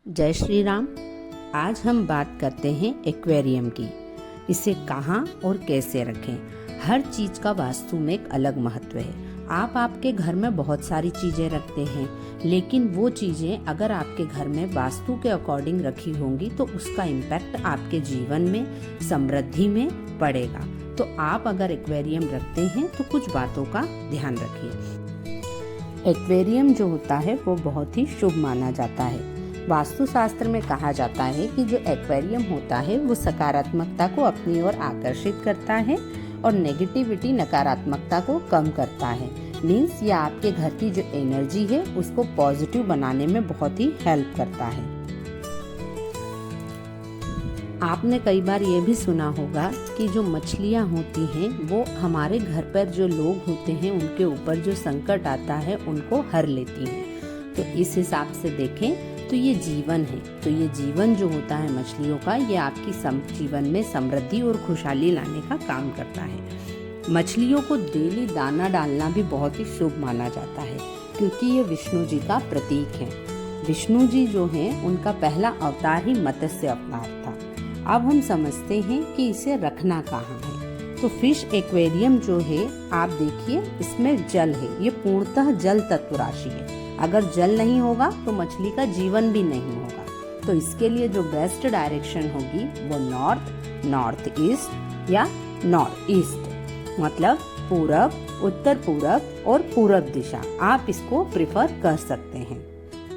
जय श्री राम। आज हम बात करते हैं एक्वेरियम की। इसे कहाँ और कैसे रखें। हर चीज़ का वास्तु में एक अलग महत्व है। आप आपके घर में बहुत सारी चीज़ें रखते हैं, लेकिन वो चीज़ें अगर आपके घर में वास्तु के अकॉर्डिंग रखी होंगी तो उसका इम्पैक्ट आपके जीवन में, समृद्धि में पड़ेगा। तो आप अगर एक्वेरियम रखते हैं तो कुछ बातों का ध्यान रखिए। एक्वेरियम जो होता है वो बहुत ही शुभ माना जाता है। वास्तुशास्त्र में कहा जाता है कि जो एक्वेरियम होता है वो सकारात्मकता को अपनी ओर आकर्षित करता है और नेगेटिविटी, नकारात्मकता को कम करता है। मीन्स ये आपके घर की जो एनर्जी है उसको पॉजिटिव बनाने में बहुत ही हेल्प करता है। आपने कई बार ये भी सुना होगा कि जो मछलियाँ होती हैं वो हमारे घर पर जो लोग होते हैं उनके ऊपर जो संकट आता है उनको हर लेती हैं। तो इस हिसाब से देखें तो ये जीवन है। तो ये जीवन जो होता है मछलियों का, ये आपकी जीवन में समृद्धि और खुशहाली लाने का काम करता है। मछलियों को डेली दाना डालना भी बहुत ही शुभ माना जाता है, क्योंकि ये विष्णु जी का प्रतीक है। विष्णु जी जो हैं उनका पहला अवतार ही मत्स्य अवतार था। अब हम समझते हैं कि इसे रखना कहाँ है। तो फिश एक्वेरियम जो है, आप देखिए इसमें जल है। ये पूर्णतः जल तत्व राशि है। अगर जल नहीं होगा तो मछली का जीवन भी नहीं होगा। तो इसके लिए जो बेस्ट डायरेक्शन होगी वो नॉर्थ, नॉर्थ ईस्ट या नॉर्थ ईस्ट, मतलब पूरब, उत्तर पूरब और पूरब दिशा, आप इसको प्रिफर कर सकते हैं।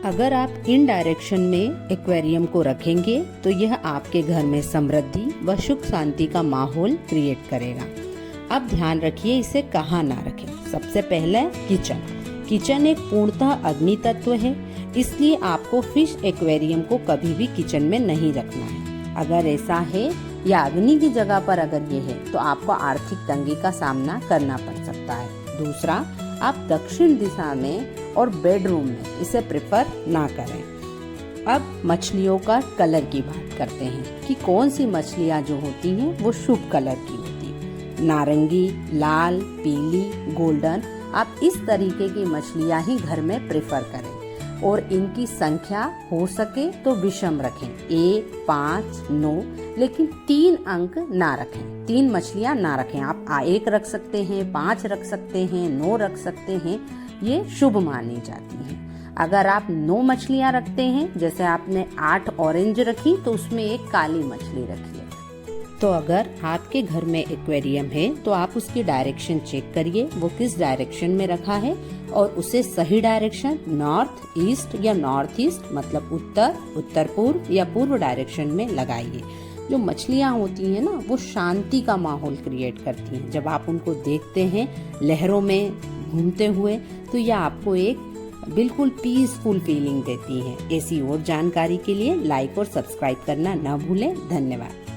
अगर आप इन डायरेक्शन में एक्वेरियम को रखेंगे तो यह आपके घर में समृद्धि व सुख शांति का माहौल क्रिएट करेगा। अब ध्यान रखिए इसे कहाँ ना रखें। सबसे पहले किचन एक पूर्णतः अग्नि तत्व है, इसलिए आपको फिश एक्वेरियम को कभी भी किचन में नहीं रखना है। अगर ऐसा है या अग्नि की जगह पर अगर ये है तो आपको आर्थिक तंगी का सामना करना पड़ सकता है। दूसरा, आप दक्षिण दिशा में और बेडरूम में इसे प्रेफर ना करें। अब मछलियों का कलर की बात करते हैं कि कौन सी मछलियाँ जो होती हैं वो शुभ कलर की होती है। नारंगी, लाल, पीली, गोल्डन, आप इस तरीके की मछलियाँ ही घर में प्रेफर करें और इनकी संख्या हो सके तो विषम रखें, 1, 5, 9, लेकिन 3 अंक ना रखें। 3 मछलियाँ ना रखें। आप 1 रख सकते हैं, 5 रख सकते हैं, 9 रख सकते हैं, ये शुभ मानी जाती हैं। अगर आप 9 मछलियाँ रखते हैं, जैसे आपने 8 ऑरेंज रखी तो उसमें 1 काली मछली रखी है। तो अगर आपके घर में एक्वेरियम है तो आप उसकी डायरेक्शन चेक करिए, वो किस डायरेक्शन में रखा है और उसे सही डायरेक्शन नॉर्थ ईस्ट या नॉर्थ ईस्ट, मतलब उत्तर, उत्तर पूर्व या पूर्व डायरेक्शन में लगाइए। जो मछलियाँ होती हैं ना वो शांति का माहौल क्रिएट करती हैं। जब आप उनको देखते हैं लहरों में घूमते हुए तो यह आपको एक बिल्कुल पीसफुल फीलिंग देती हैं। ऐसी और जानकारी के लिए लाइक और सब्सक्राइब करना न भूलें। धन्यवाद।